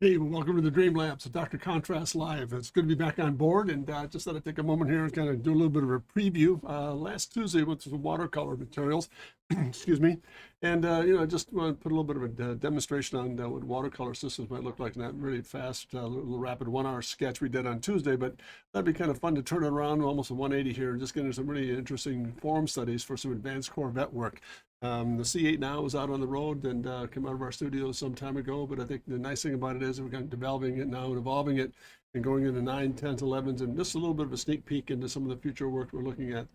Hey, well, welcome to the Dream Labs, Dr. Contrast Live. It's good to be back on board, and just thought I'd take a moment here and kind of do a little bit of a preview. Last Tuesday went through the watercolor materials, excuse me, and just want to put a little bit of a demonstration on what watercolor systems might look like in that really fast, little rapid 1 hour sketch we did on Tuesday. But that'd be kind of fun to turn it around almost a 180 here and just get into some really interesting form studies for some advanced Corvette work. The C8 now is out on the road and came out of our studios some time ago, but I think the nice thing about it is we're kind of developing it now and evolving it and going into 9, 10s, 11s, and just a little bit of a sneak peek into some of the future work we're looking at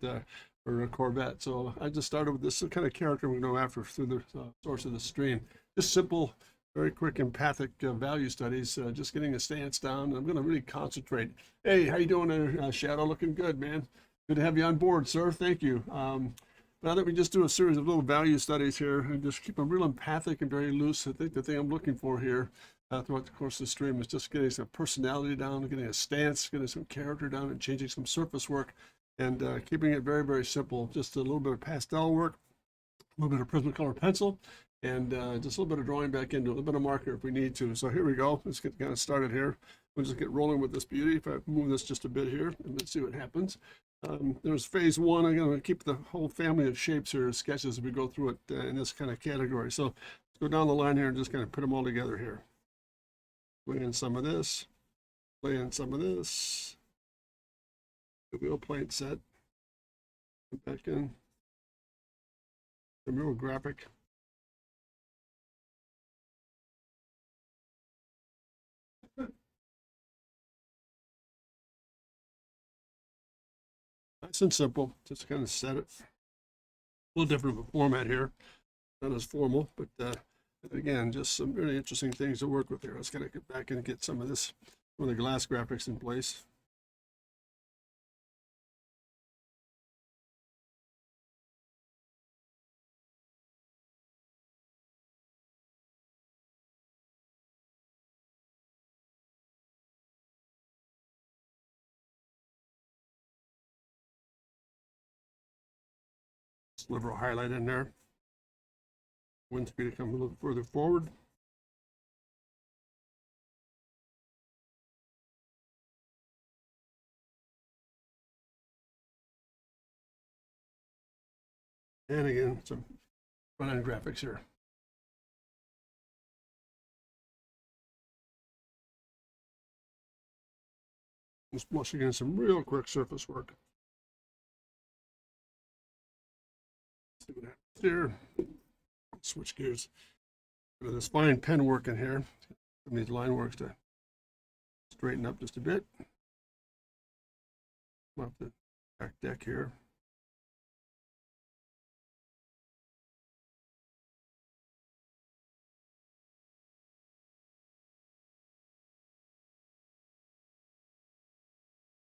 for a Corvette. So I just started with this kind of character we're going to go after through the source of the stream. Just simple, very quick empathic value studies, just getting a stance down. I'm going to really concentrate. Hey, how you doing there, Shadow? Looking good, man. Good to have you on board, sir. Thank you. But I think we just do a series of little value studies here and just keep them real empathic and very loose. I think the thing I'm looking for here throughout the course of the stream is just getting some personality down, getting a stance, getting some character down, and changing some surface work, and keeping it very, very simple. Just a little bit of pastel work, a little bit of Prismacolor pencil, and just a little bit of drawing back into a little bit of marker if we need to. So here we go. Let's get kind of started here. We'll just get rolling with this beauty. If I move this just a bit here, and let's see what happens. There's phase one. I'm going to keep the whole family of shapes here as sketches as we go through it in this kind of category. So let's go down the line here and just kind of put them all together here. Play in some of this, play in some of this. The wheel plate set. Put back in. The real graphic. Nice and simple. Just kind of set it. A little different of a format here. Not as formal, but again, just some really interesting things to work with here. Let's kind of get back and get some of this, some of the glass graphics in place. Liberal highlight in there. Wind speed to come a little further forward. And again, some front end graphics here. Just once again, some real quick surface work. See what happens here. Switch gears. Bit of this fine pen work in here. Some of these line works to straighten up just a bit. Come off the back deck here.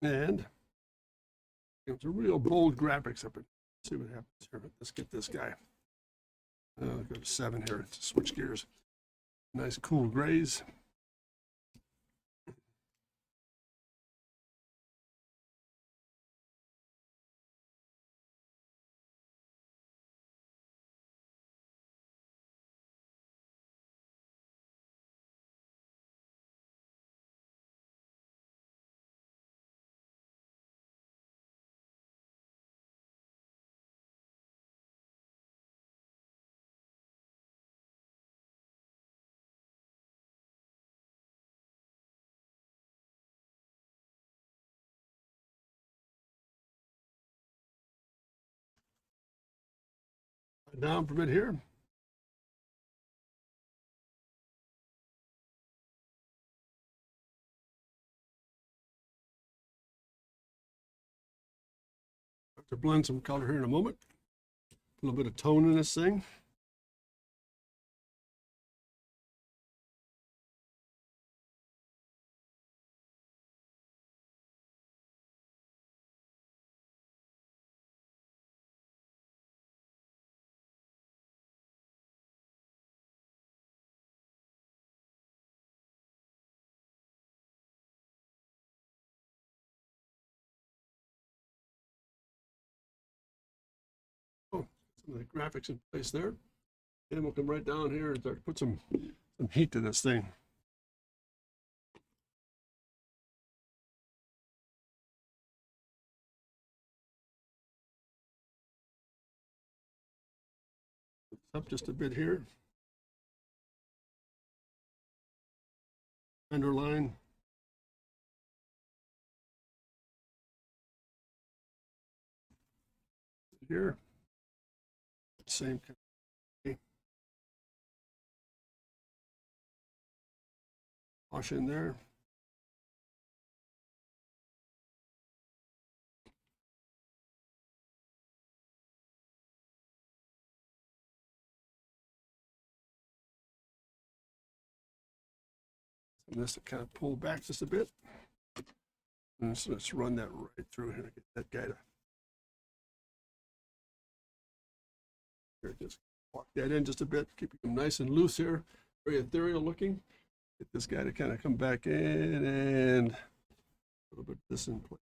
And it's a real bold graphics up. Let's see what happens here. Let's get this guy. Go to 7 here to switch gears. Nice cool grays. Down from it here. To blend some color here in a moment. A little bit of tone in this thing. Oh, some of the graphics in place there. And we'll come right down here and start to put some heat to this thing. Up just a bit here. Underline. Here. Same kind of wash in there. And this to kind of pull back just a bit. And so let's run that right through here. Get that guy to here, just walk that in just a bit, keeping him nice and loose here, very ethereal looking. Get this guy to kind of come back in and a little bit of this in place.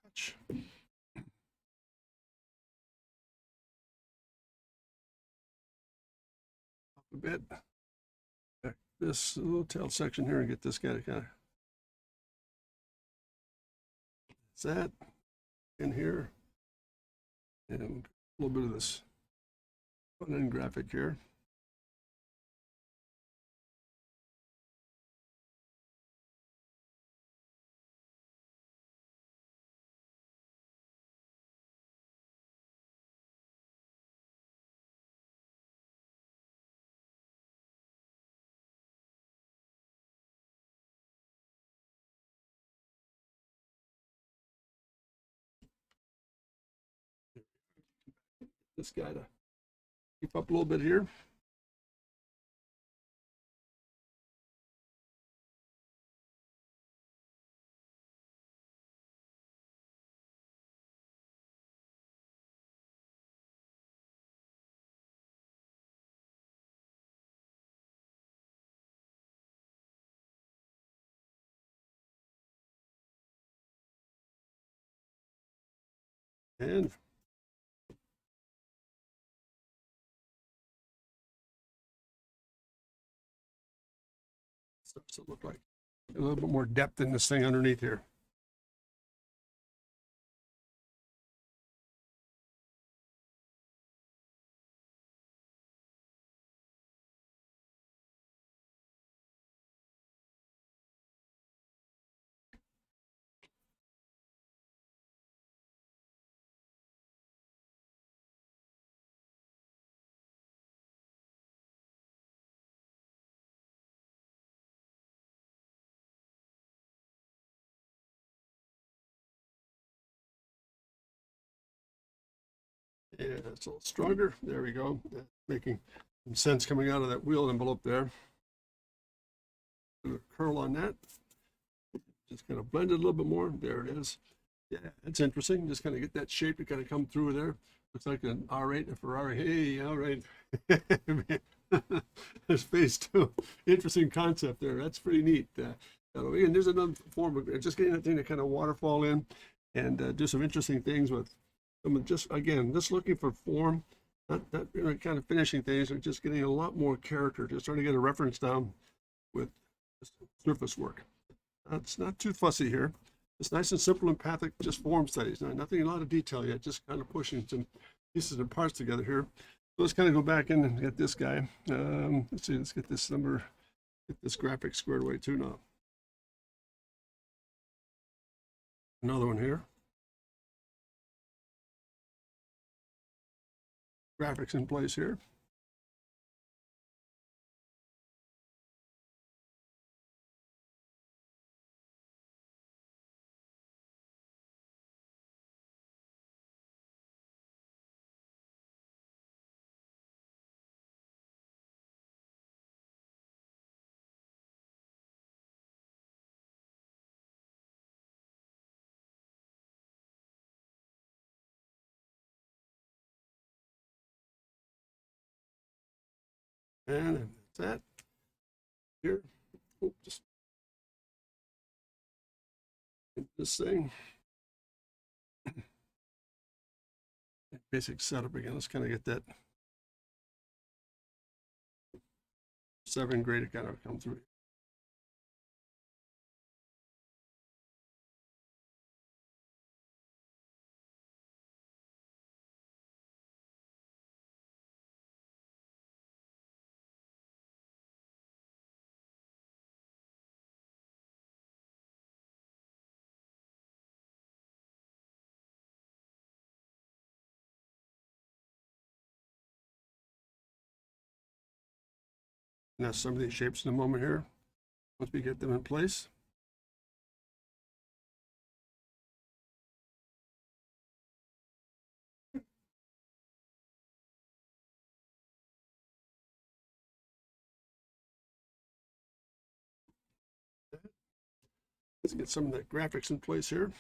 Touch. Up a bit. Back this little tail section here and get this guy to kind of, that's that in here. And a little bit of this front end graphic here. This guy to keep up a little bit here. And starts to look like a little bit more depth in this thing underneath here. Yeah, it's a little stronger. There we go. Making some sense coming out of that wheel envelope there. Curl on that. Just kind of blend it a little bit more. There it is. Yeah, it's interesting. Just kind of get that shape to kind of come through there. Looks like an R8, a Ferrari. Hey, all right. There's phase two. Interesting concept there. That's pretty neat. Again, there's another form of just getting that thing to kind of waterfall in and do some interesting things with some just, again, just looking for form, not kind of finishing things, or just getting a lot more character, just trying to get a reference down with surface work. It's not too fussy here. It's nice and simple, empathic, just form studies. Now, nothing, a lot of detail yet, just kind of pushing some pieces and parts together here. So let's kind of go back in and get this guy. Let's see, let's get this number, get this graphic squared away too now. Another one here. Graphics in place here. And that's that. Here, oh, just this thing. Basic setup again. Let's kind of get that 7 grade to kind of come through. Now some of these shapes in a moment here, once we get them in place. Let's get some of that graphics in place here.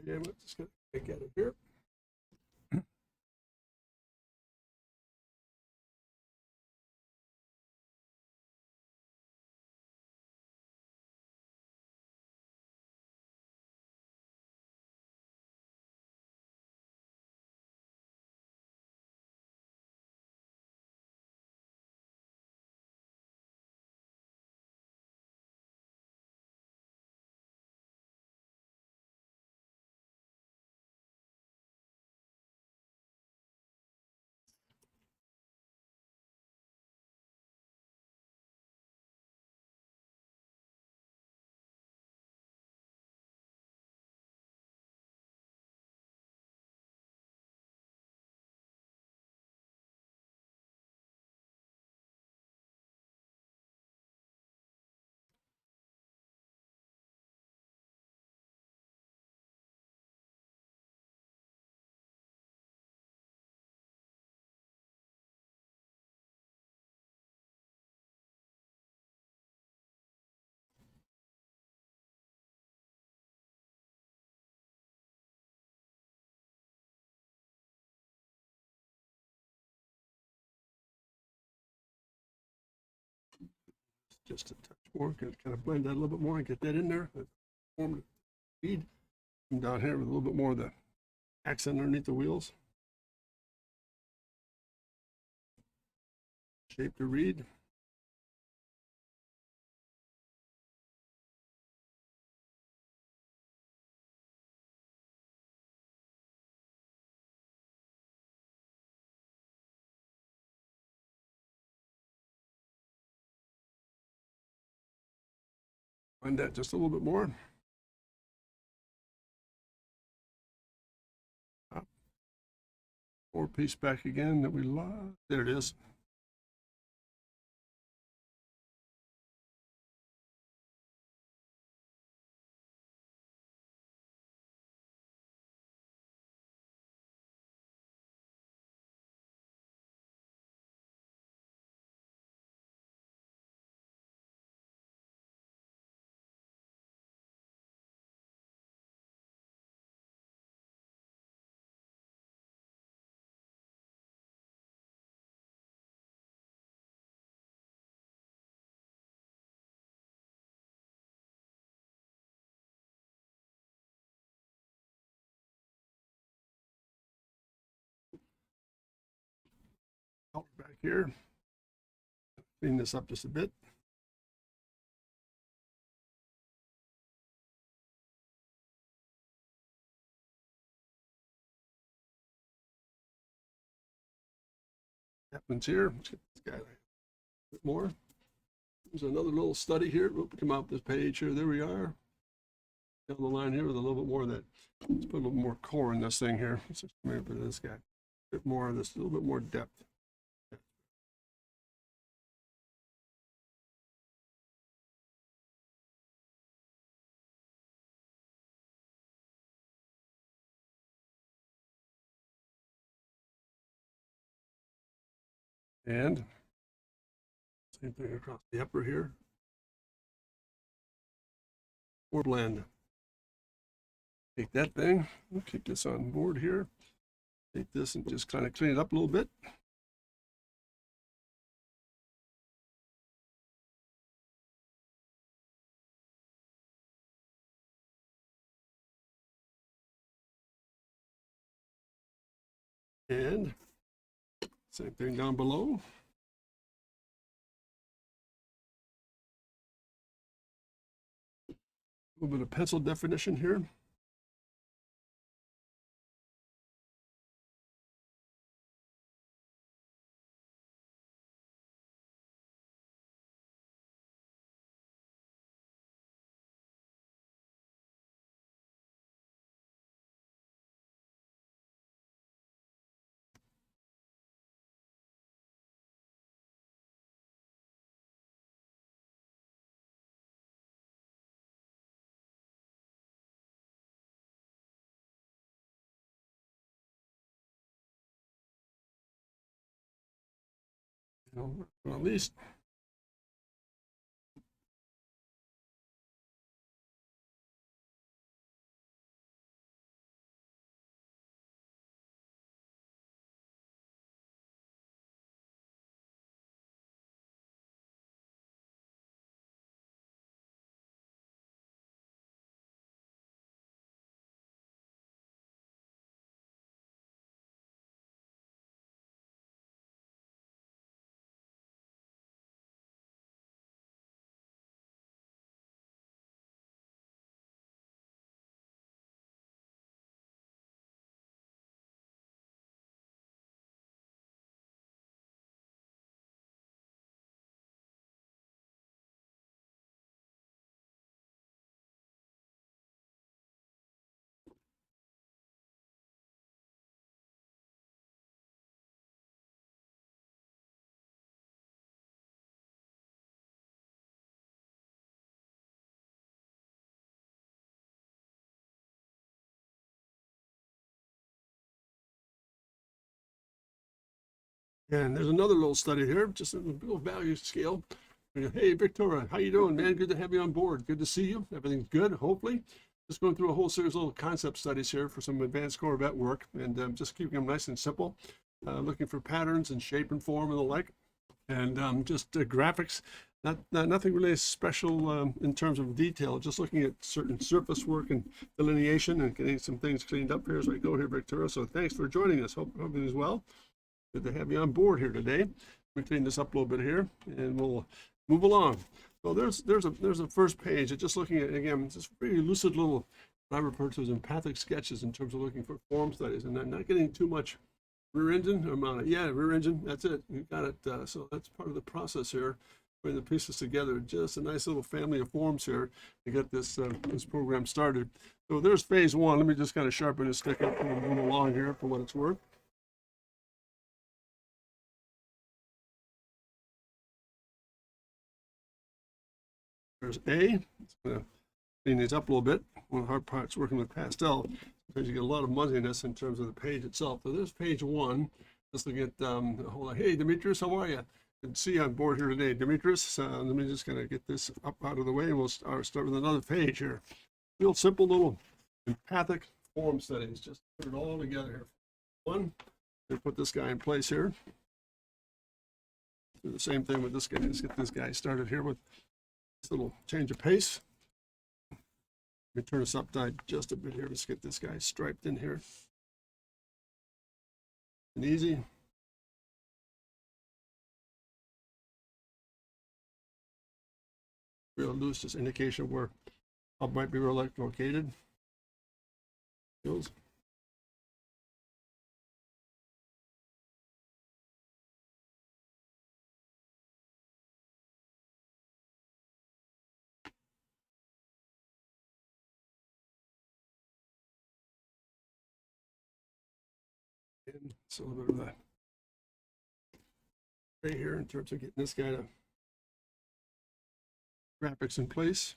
And we're just going to get it here. Just a touch more, kind of blend that a little bit more and get that in there. Form the bead. Come down here with a little bit more of the accent underneath the wheels. Shape the reed. Blend that just a little bit more. More piece back again that we lost. There it is. Back here. Clean this up just a bit. adjustments here. Let's get this guy a bit more. There's another little study here. We'll come out this page here. There we are. Down the line here with a little bit more of that. Let's put a little more core in this thing here. Let's just maybe put this guy. A bit more of this, a little bit more depth. And same thing across the upper here. Or blend. Take that thing, we'll keep this on board here. Take this and just kind of clean it up a little bit. And same thing down below. A little bit of pencil definition here. Well, at least and there's another little study here, just a little value scale. Hey, Victoria, how you doing, man? Good to have you on board. Good to see you. Everything's good, hopefully. Just going through a whole series of little concept studies here for some advanced Corvette work, and just keeping them nice and simple. Looking for patterns and shape and form and the like, and just graphics. Nothing really special in terms of detail. Just looking at certain surface work and delineation and getting some things cleaned up here as we go here, Victoria. So thanks for joining us. Hope everything's well. Good to have you on board here today. Let me clean this up a little bit here, and we'll move along. So there's a first page. It's just looking at, again, just very lucid little, I refer to as empathic sketches in terms of looking for form studies, and not getting too much rear engine or mount it. Yeah, rear engine. That's it. You got it. So that's part of the process here, putting the pieces together. Just a nice little family of forms here to get this this program started. So there's phase one. Let me just kind of sharpen this stick up and move along here for what it's worth. There's A. It's going to clean these up a little bit. One of the hard parts working with pastel, because you get a lot of muzziness in terms of the page itself. So there's page one. Just looking at hey, Demetrius, how are you? Good to see you on board here today, Demetrius. Let me just kind of get this up out of the way, and we'll start with another page here. Real simple little empathic form studies. Just put it all together here. One, and put this guy in place here. Do the same thing with this guy. Let's get this guy started here with this little change of pace. Let me turn this upside just a bit here. Let's get this guy striped in here. And easy. Real loose, just indication of where hub might be located. Goes. It's a little bit of a right here in terms of getting this kind of graphics in place.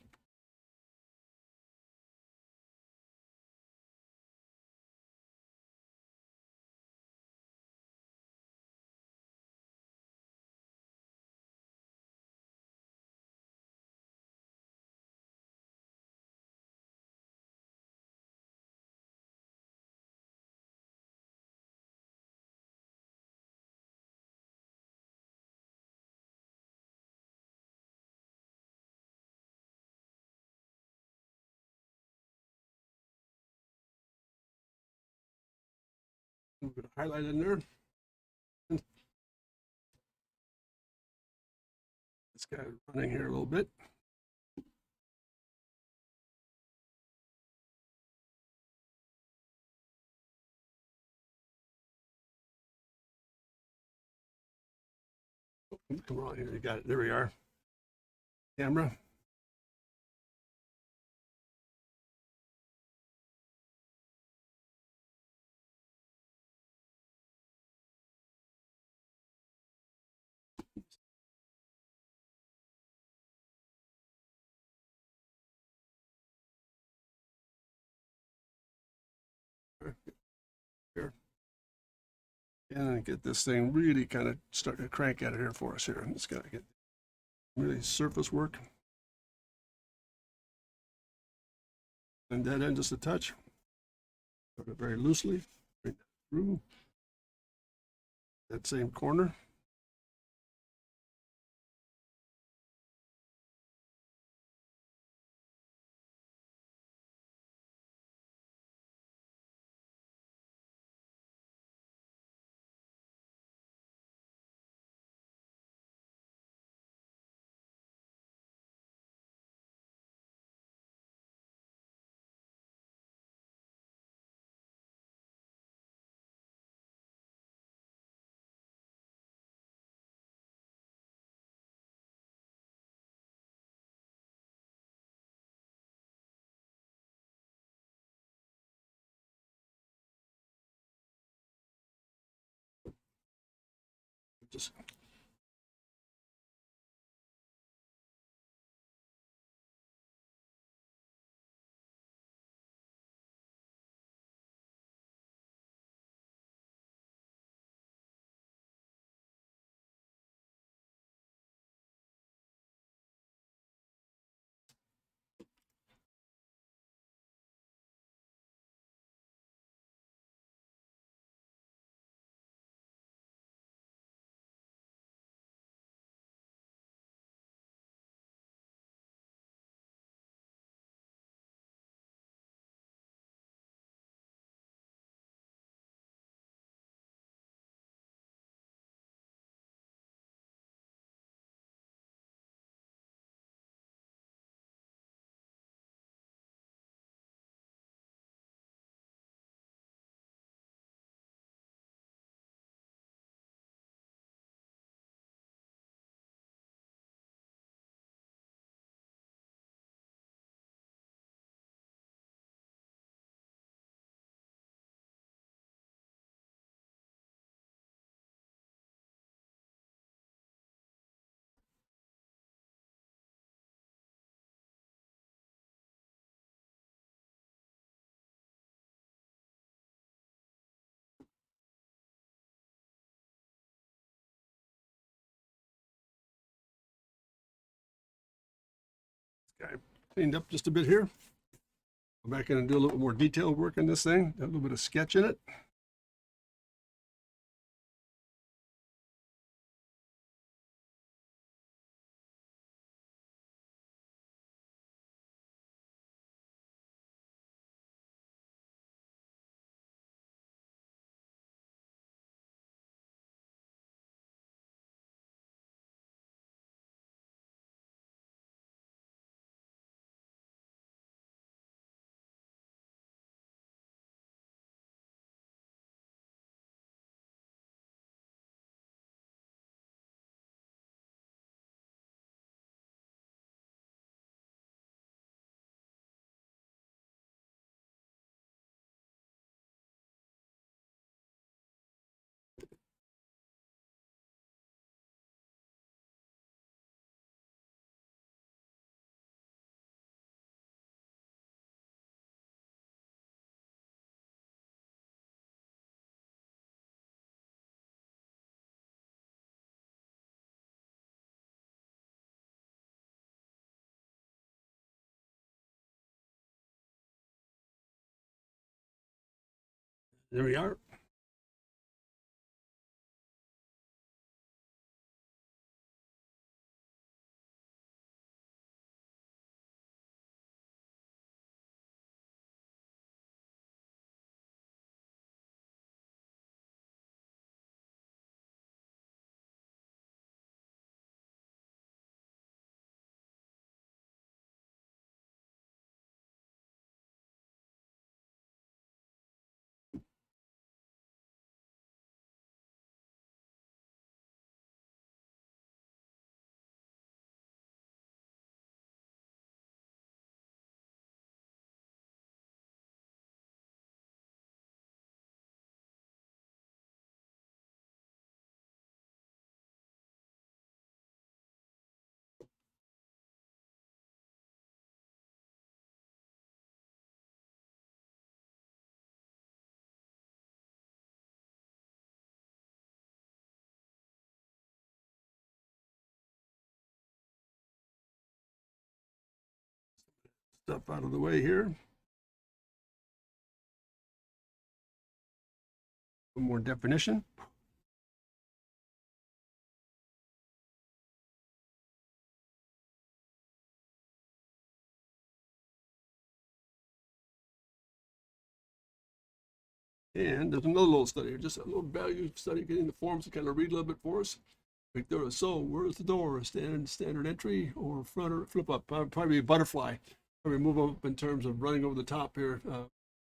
A little bit of highlight in there. This guy running here a little bit. Come on here, you got it. There we are. Camera. Here. And get this thing really kind of starting to crank at it here for us here. I'm just got to get really surface work. And that end just a touch. Put it very loosely. Bring that through. That same corner. Just okay. Cleaned up just a bit here. Go back in and do a little more detailed work in this thing. A little bit of sketch in it. There we are. Stuff out of the way here. One more definition. And there's another little study here, just a little value study, getting the forms to kind of read a little bit for us. Like there, so where's the door? Standard entry or front or flip up? Probably a butterfly. Probably move up in terms of running over the top here.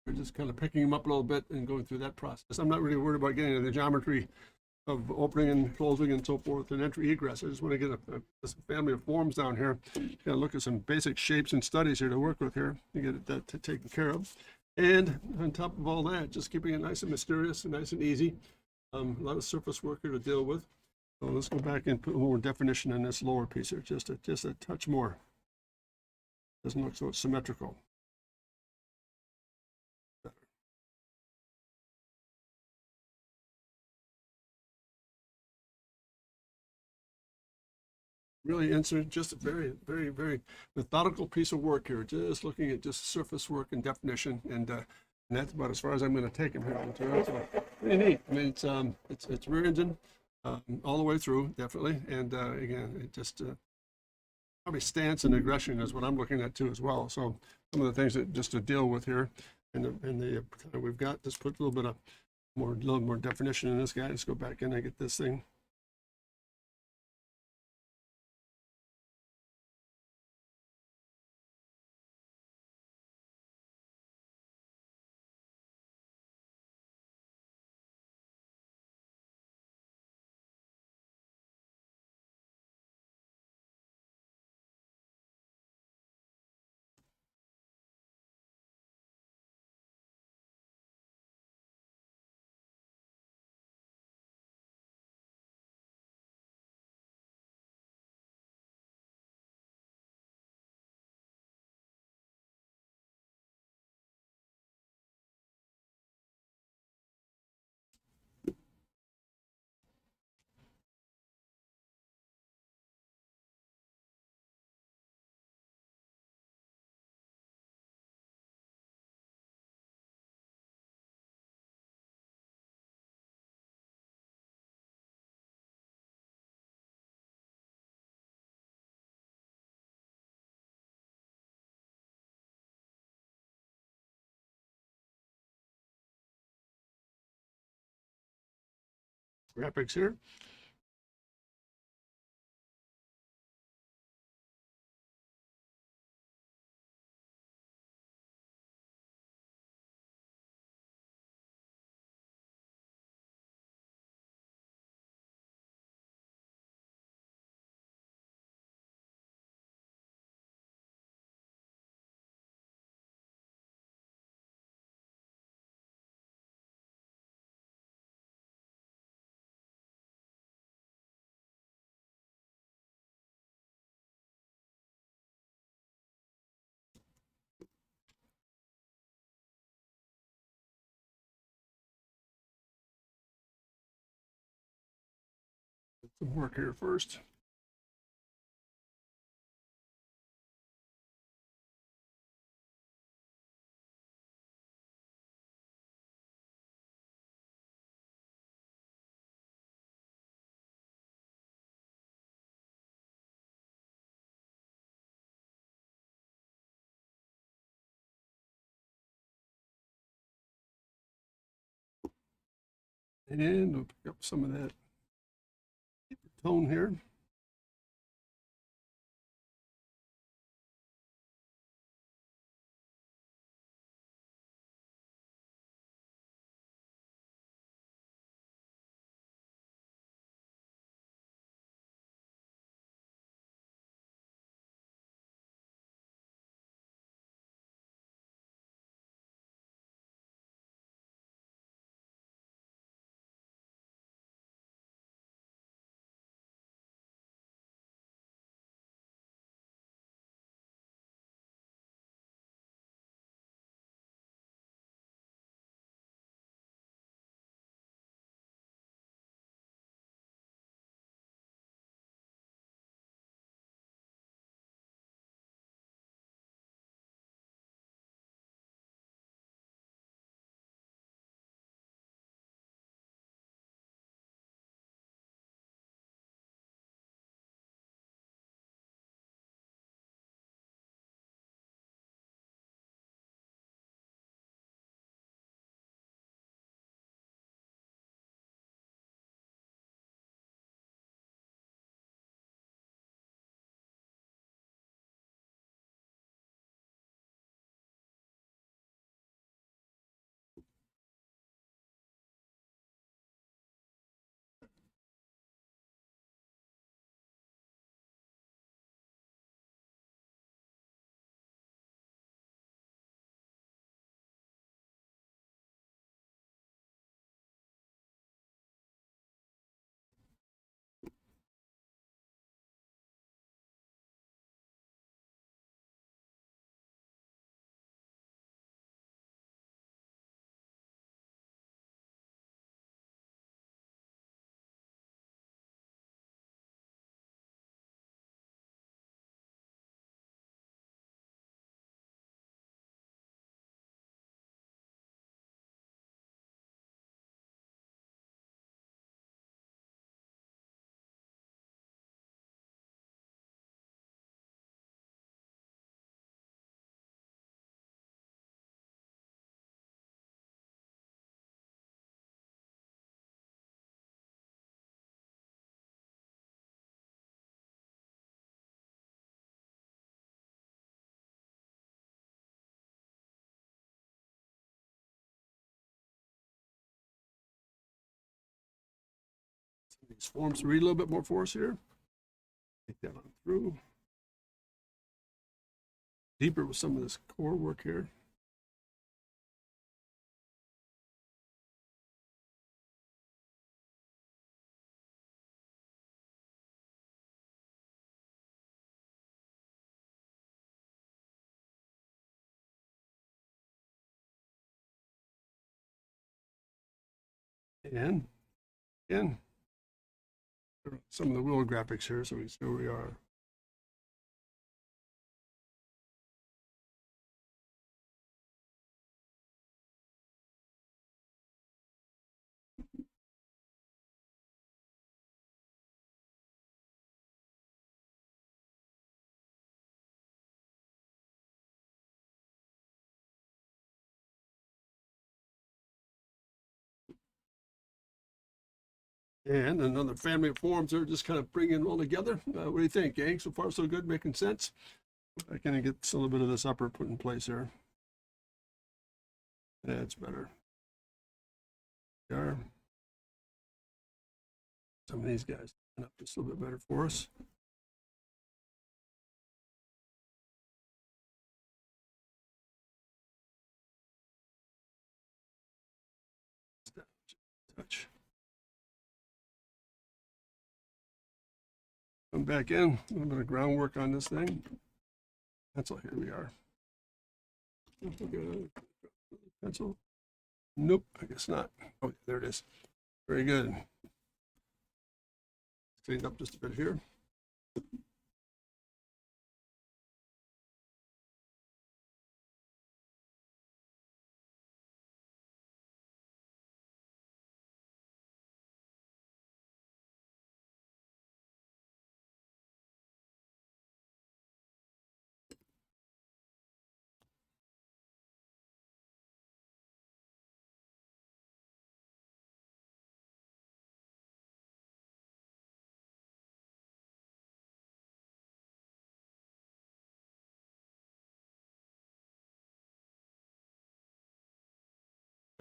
We're just kind of picking them up a little bit and going through that process. I'm not really worried about getting into the geometry of opening and closing and so forth and entry egress. I just want to get a family of forms down here. Look at some basic shapes and studies here to work with here to get that taken care of. And on top of all that, just keeping it nice and mysterious and nice and easy. A lot of surface work here to deal with. So let's go back and put more definition in this lower piece here, just a touch more. Doesn't look so symmetrical. Really insert just a very methodical piece of work here, just looking at just surface work and definition, and that's about as far as I'm going to take him here. So pretty neat. I mean, it's rear engine all the way through, definitely, and again, it just probably stance and aggression is what I'm looking at too as well. So some of the things that just to deal with here, and we've got, just put a little bit of little more definition in this guy. Let's go back in and get this thing. Graphics here. Some work here first. And we'll pick up some of that tone here. These forms read a little bit more for us here. Take that on through. Deeper with some of this core work here. And again, some of the wheel graphics here so we see where we are. And another family of forms are just kind of bringing it all together. What do you think, gang? So far, so good, making sense? I kind of get a little bit of this upper put in place here. That's better. There. Some of these guys up just a little bit better for us. Touch. Come back in, a little bit of groundwork on this thing. That's all, here we are. Pencil. Nope, I guess not. Oh, there it is. Very good. Clean up just a bit here.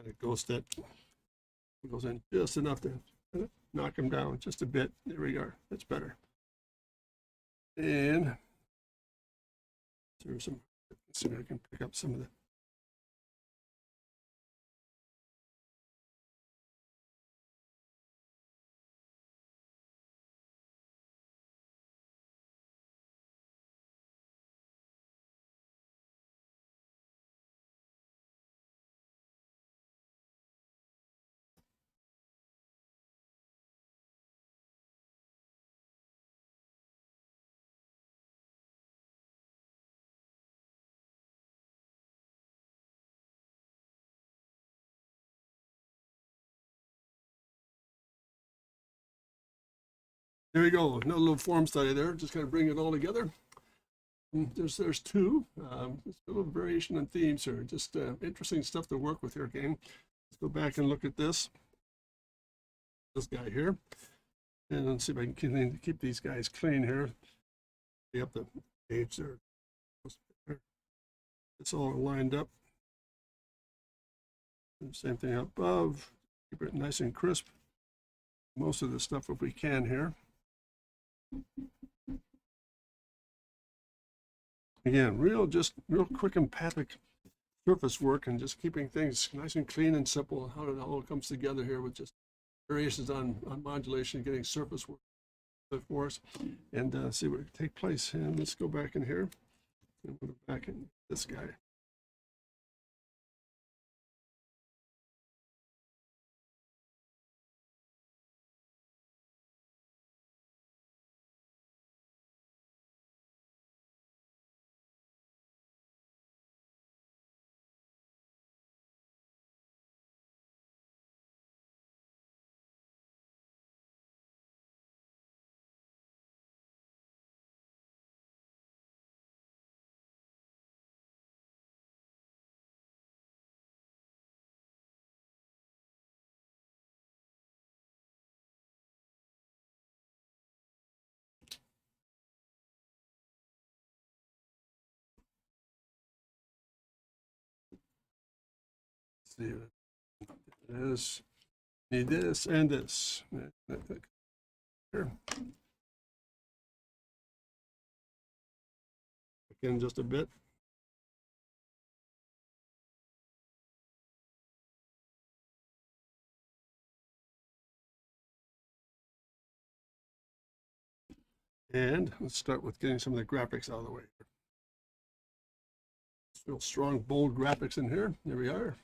kind of ghost it. Goes in just enough to knock him down just a bit. There we are. That's better. And there's some. Let's see if I can pick up some of the. There you go. Another little form study there. Just kind of bring it all together. There's two. There's a little variation in themes here. Just interesting stuff to work with here, gang. Let's go back and look at this. This guy here. And let's see if I can keep these guys clean here. See up the page there. It's all lined up. And same thing up above. Keep it nice and crisp. Most of the stuff if we can here. Again, real quick empathic surface work and just keeping things nice and clean and simple. How it all comes together here with just variations on modulation, getting surface work for us, and see what would take place. And let's go back in here and put it back in this guy. See this, need this and this. Here. Again, just a bit. And let's start with getting some of the graphics out of the way. Real strong, bold graphics in here. There we are.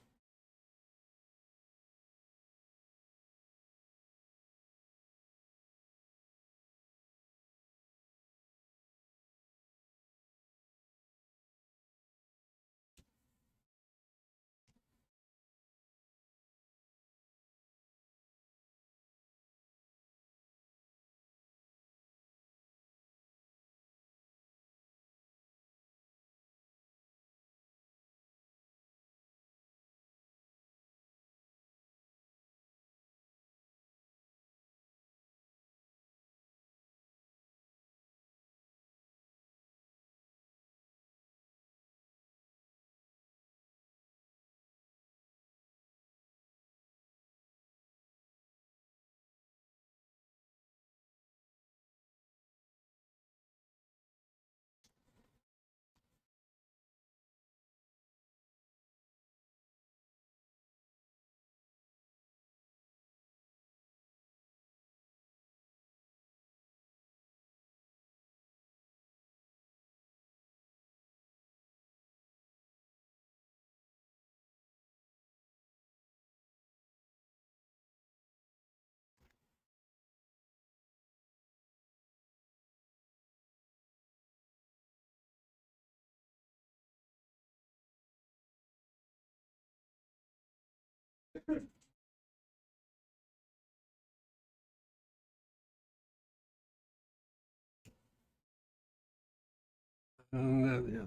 And yeah,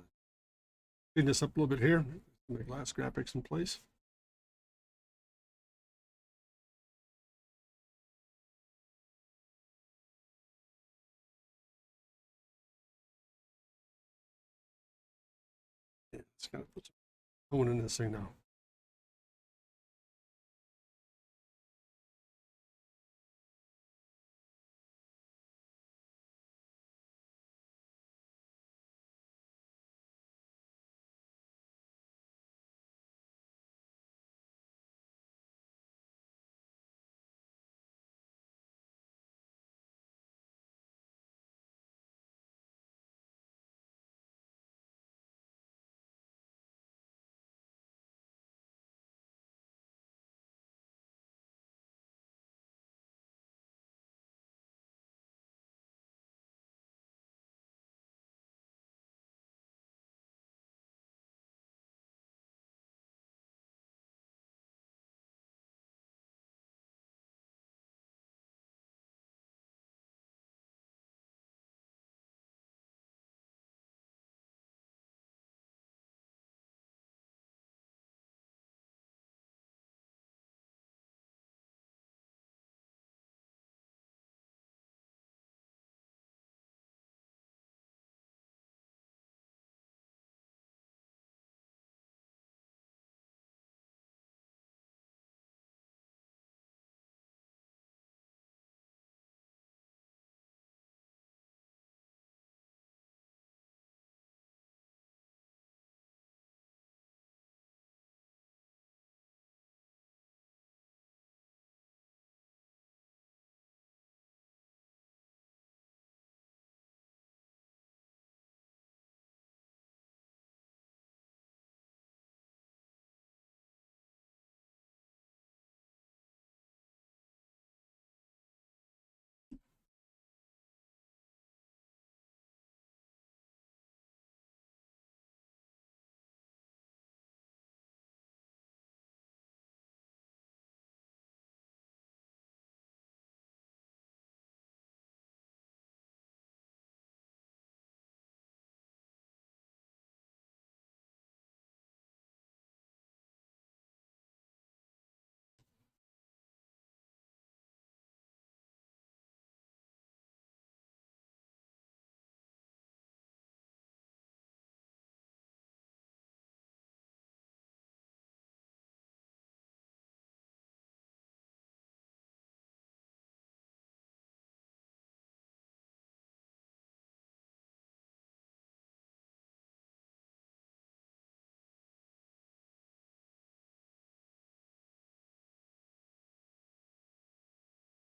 clean this up a little bit here. The glass graphics in place. Yeah, let's kind of put some tone in this thing now.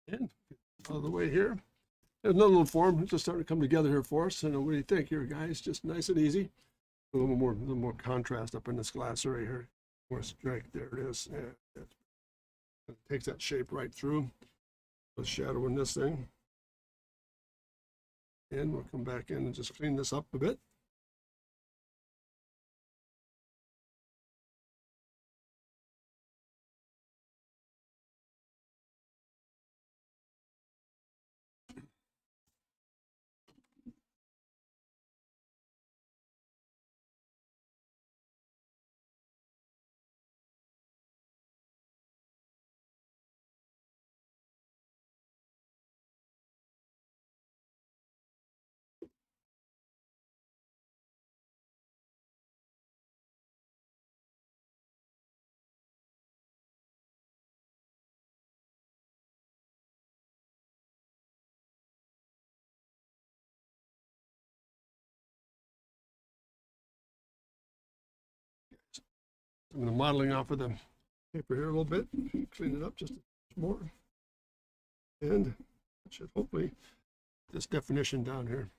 And out of the way here. There's another little form. It's just starting to come together here for us. And what do you think here, guys? Just nice and easy. A little more contrast up in this glass area here. More strength. There it is. Yeah, it takes that shape right through. The shadow in this thing. And we'll come back in and just clean this up a bit. I'm going to modeling off of the paper here a little bit, clean it up just a bit more. And it should hopefully this definition down here.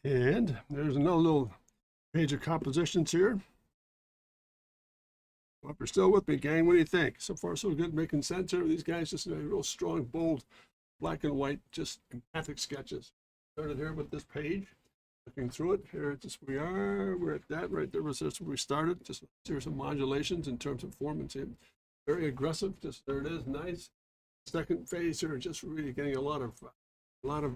And there's another little page of compositions here. Well, if you're still with me, gang, what do you think? So far, so good, making sense here. These guys just real strong, bold, black and white, just empathic sketches. Started here with this page, looking through it. Here, just we're at that right there. Was just where we started. Just a series of modulations in terms of form and see, very aggressive. Just there it is, nice. Second phase here, just really getting a lot of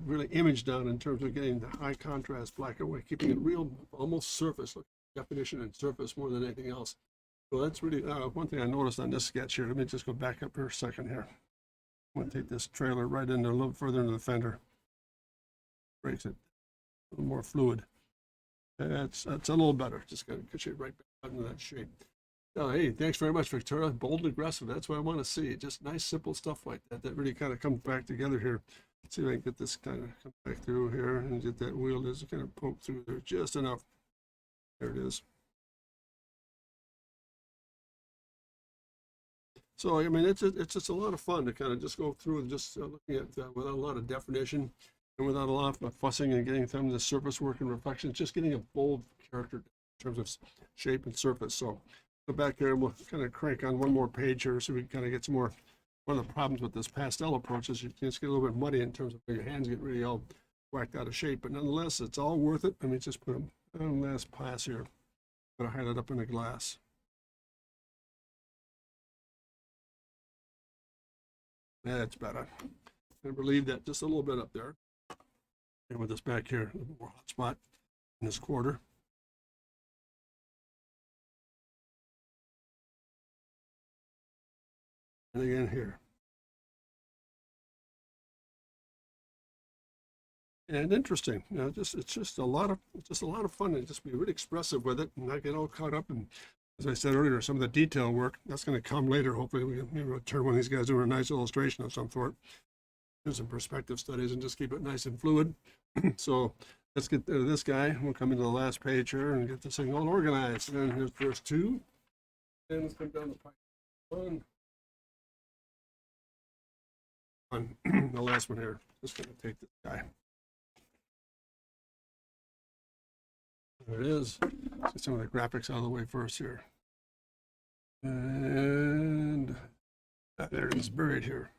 really image down in terms of getting the high contrast black and white, keeping it real, almost surface, like definition and surface more than anything else. So that's really one thing I noticed on this sketch here. Let me just go back up here a second here. I'm going to take this trailer right in there, a little further into the fender. Breaks it a little more fluid. That's a little better. Just got to get you right back into that shape. Oh, hey, thanks very much, Victoria. Bold and aggressive. That's what I want to see. Just nice, simple stuff like that. That really kind of comes back together here. Let's see if I can get this kind of come back through here and get that wheel just kind of poke through there just enough. There it is. So, I mean, it's just a lot of fun to kind of just go through and just looking at without a lot of definition and without a lot of fussing and getting some of the surface work and reflections, just getting a bold character in terms of shape and surface. So go back here and we'll kind of crank on one more page here so we can kind of get some more. One of the problems with this pastel approach is you just get a little bit muddy in terms of your hands get really all whacked out of shape, but nonetheless, it's all worth it. Let me just put a last pass here. I'm going to hide it up in the glass. That's better. And relieve that just a little bit up there. And with this back here, a little more hot spot in this quarter. And again here. And interesting, you know, it's just a lot of fun and just be really expressive with it and not get all caught up in, as I said earlier, some of the detail work that's going to come later. Hopefully we can turn one of these guys doing a nice illustration of some sort, do some perspective studies and just keep it nice and fluid. So let's get to this guy. We'll come into the last page here and get this thing all organized. And then here's the first two. And let's come down to one. The last one here. Just going to take this guy. There it is. Let's get some of the graphics out of the way first here. And there it is, buried here.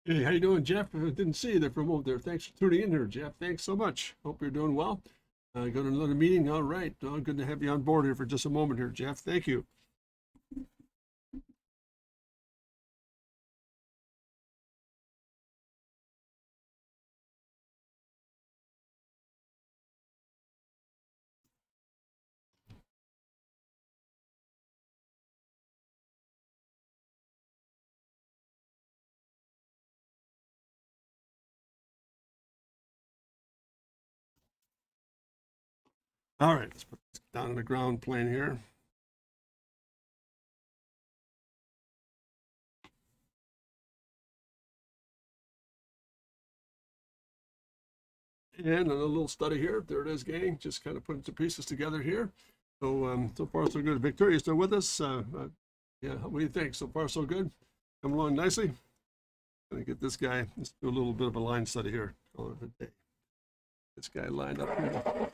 Hey, how you doing, Jeff? I didn't see you there for a moment there. Thanks for tuning in here, Jeff. Thanks so much. Hope you're doing well. Got another meeting. All right. Good to have you on board here for just a moment here, Jeff. Thank you. All right. Let's put this down on the ground plane here. And a little study here. There it is, gang. Just kind of putting some pieces together here. So, so far, so good. Victoria, still with us? Yeah, what do you think? So far, so good? Coming along nicely? Gonna get this guy, let's do a little bit of a line study here. Call it a day. This guy lined up here.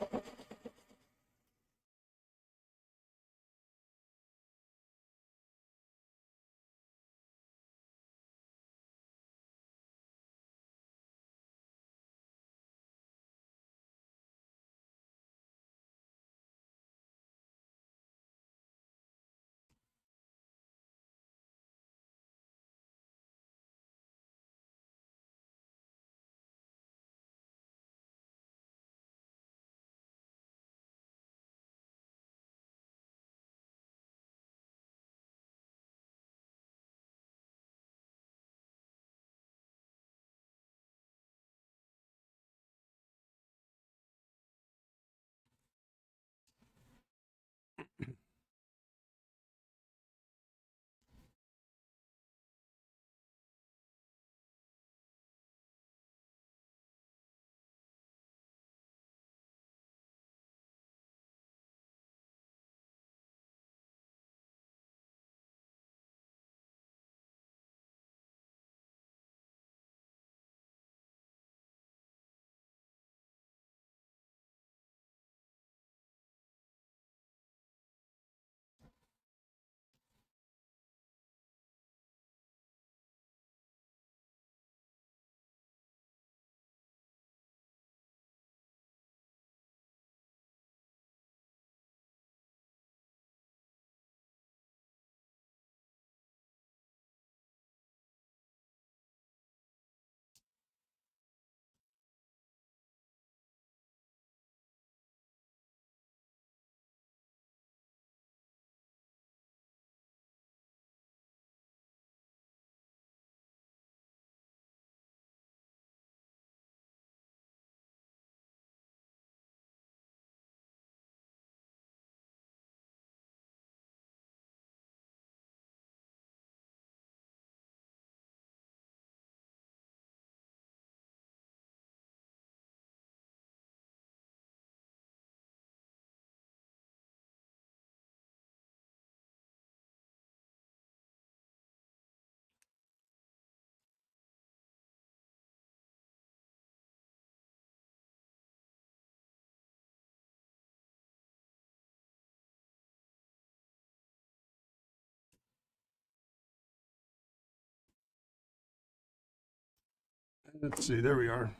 Let's see, there we are.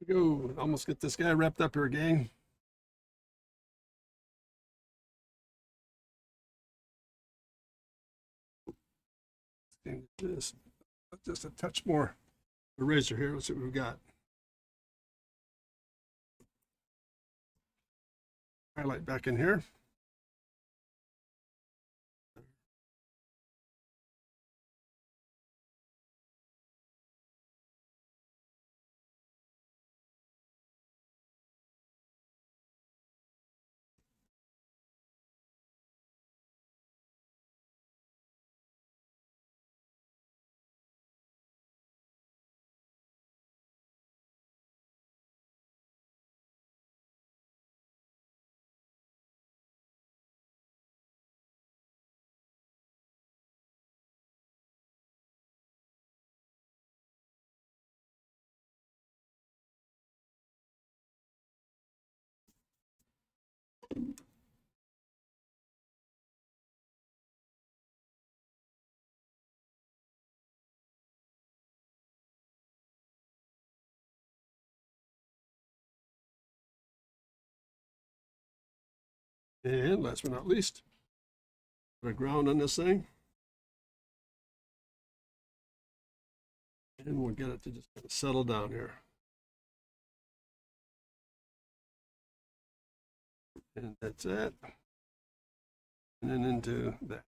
we go. Almost get this guy wrapped up here, gang. This just a touch more eraser here. Let's see what we've got. Highlight back in here. And last but not least, put a ground on this thing. And we'll get it to just kind of settle down here. And that's it. And then into that.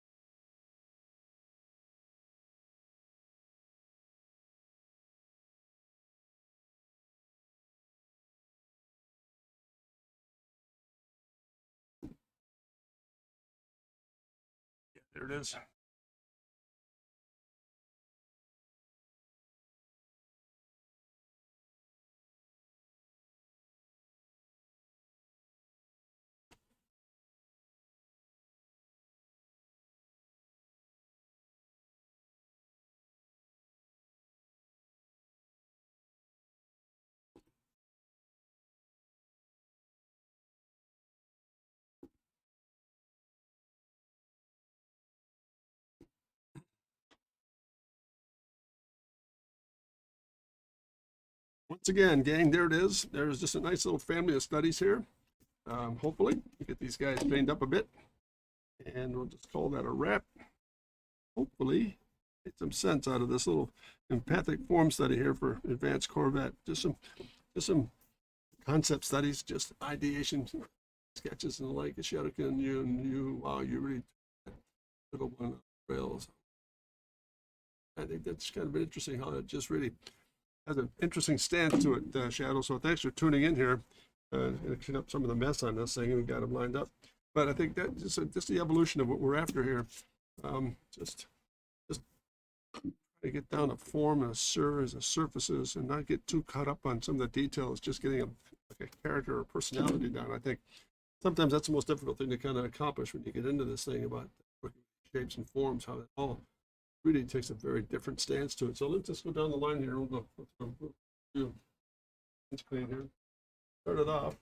Yeah, there it is. Once again, gang, there it is. There's just a nice little family of studies here. Hopefully, we get these guys cleaned up a bit. And we'll just call that a wrap. Hopefully, get some sense out of this little empathic form study here for advanced Corvette. Just some concept studies, just ideation sketches and the like. Shadowkin, wow, you really little one rails. I think that's kind of interesting how it just really has an interesting stance to it, Shadow. So thanks for tuning in here. Gonna clean up some of the mess on this thing, and we got them lined up. But I think that just the evolution of what we're after here. Just to get down a form and a surfaces, and not get too caught up on some of the details. Just getting like a character or personality down. I think sometimes that's the most difficult thing to kind of accomplish when you get into this thing about shapes and forms. How it all really takes a very different stance to it. So let's just go down the line here. We'll do this clean here. Start it off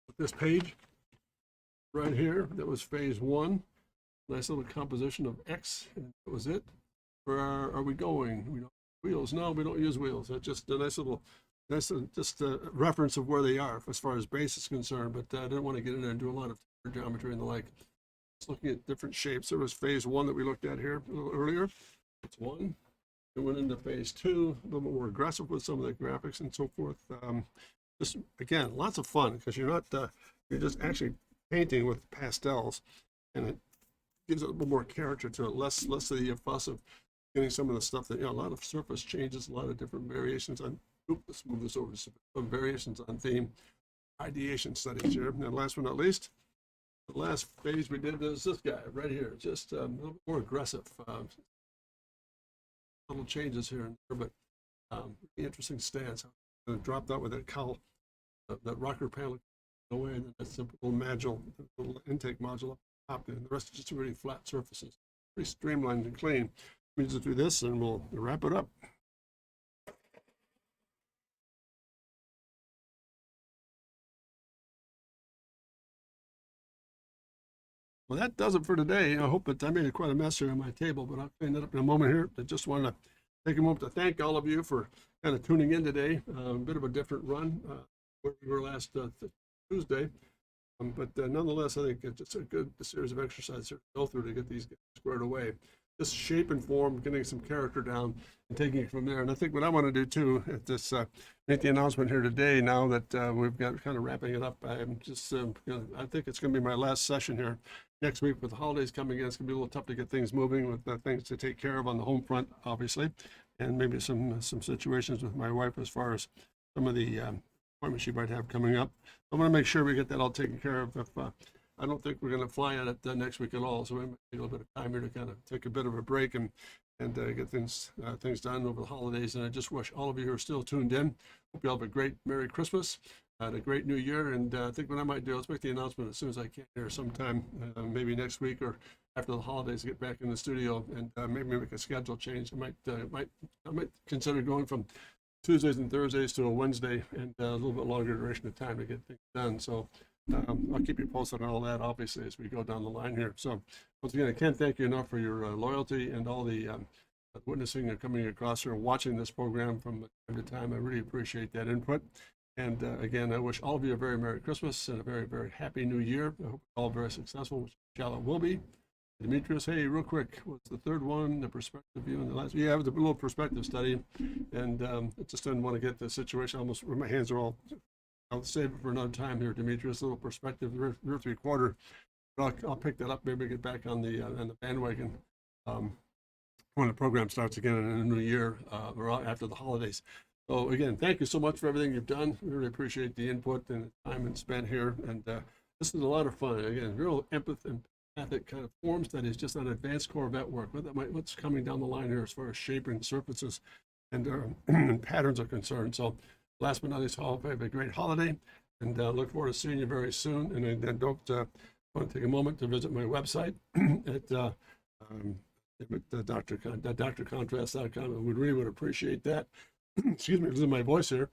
with this page right here. That was phase one. Nice little composition of X, and that was it. Where are we going? We don't wheels. No, we don't use wheels. That's just a nice little, just a reference of where they are as far as base is concerned. But I didn't want to get in there and do a lot of geometry and the like. Just looking at different shapes. There was phase one that we looked at here a little earlier. That's one. It went into phase two, a little more aggressive with some of the graphics and so forth. Just again, lots of fun because you're not you're just actually painting with pastels, and it gives it a little more character to it, less of the fuss of getting some of the stuff that, a lot of surface changes, a lot of different variations on, let's move this over to some variations on theme, ideation studies here. And last but not least, the last phase we did is this guy right here, just a little bit more aggressive, little changes here and there, but really interesting stance. Dropped out with that cowl, that rocker panel away, and then that simple little intake module up top, and the rest is just really flat surfaces, pretty streamlined and clean. Let me just do this, and we'll wrap it up. Well, that does it for today. I hope that I made quite a mess here on my table, but I'll clean it up in a moment here. I just want to take a moment to thank all of you for kind of tuning in today. A bit of a different run where we were last Tuesday. But nonetheless, I think it's just a good series of exercises to go through to get these squared away. Just shape and form, getting some character down, and taking it from there. And I think what I want to do too, at this make the announcement here today. Now that we've got kind of wrapping it up, I'm just I think it's going to be my last session here next week with the holidays coming in. It's going to be a little tough to get things moving with things to take care of on the home front, obviously, and maybe some situations with my wife as far as some of the appointments she might have coming up. I want to make sure we get that all taken care of. If I don't think we're going to fly at it next week at all, so we might take a little bit of time here to kind of take a bit of a break and get things done over the holidays. And I just wish all of you who are still tuned in, hope you all have a great Merry Christmas and a great New Year. And I think what I might do, let's make the announcement as soon as I can here sometime, maybe next week or after the holidays, get back in the studio and maybe make a schedule change. I might consider going from Tuesdays and Thursdays to a Wednesday and a little bit longer duration of time to get things done. So I'll keep you posted on all that, obviously, as we go down the line here. So once again, I can't thank you enough for your loyalty and all the witnessing and coming across here and watching this program from time to time. I really appreciate that input. And again, I wish all of you a very Merry Christmas and a very, very Happy New Year. I hope you're all very successful, which it will be. Demetrius, hey, real quick, what's the third one? The perspective view and the last. Yeah, the little perspective study, and I just didn't want to get the situation almost where my hands are all. I'll save it for another time here, Demetrius. A little perspective, rear 3/4. I'll pick that up. Maybe get back on the bandwagon when the program starts again in the new year or after the holidays. So again, thank you so much for everything you've done. We really appreciate the input and the time spent here, and this is a lot of fun. Again, real empathic kind of form studies just on advanced Corvette work. What's coming down the line here as far as shaping surfaces and, and patterns are concerned. So last but not least, have a great holiday, and look forward to seeing you very soon. And then don't want to take a moment to visit my website at drcontrast.com. I really would appreciate that. Excuse me, losing my voice here.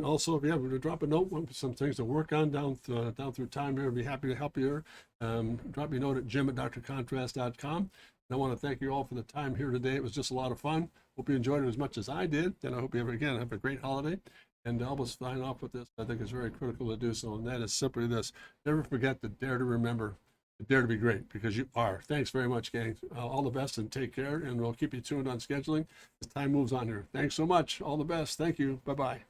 Also, if you have to drop a note, some things to work on down through time here, I'd be happy to help you here. Drop me a note at jim@drcontrast.com. And I want to thank you all for the time here today. It was just a lot of fun. Hope you enjoyed it as much as I did. And I hope you have a great holiday. And I'll just sign off with this. I think it's very critical to do so. And that is simply this: never forget to dare to remember, to dare to be great, because you are. Thanks very much, gang. All the best and take care. And we'll keep you tuned on scheduling as time moves on here. Thanks so much. All the best. Thank you. Bye-bye.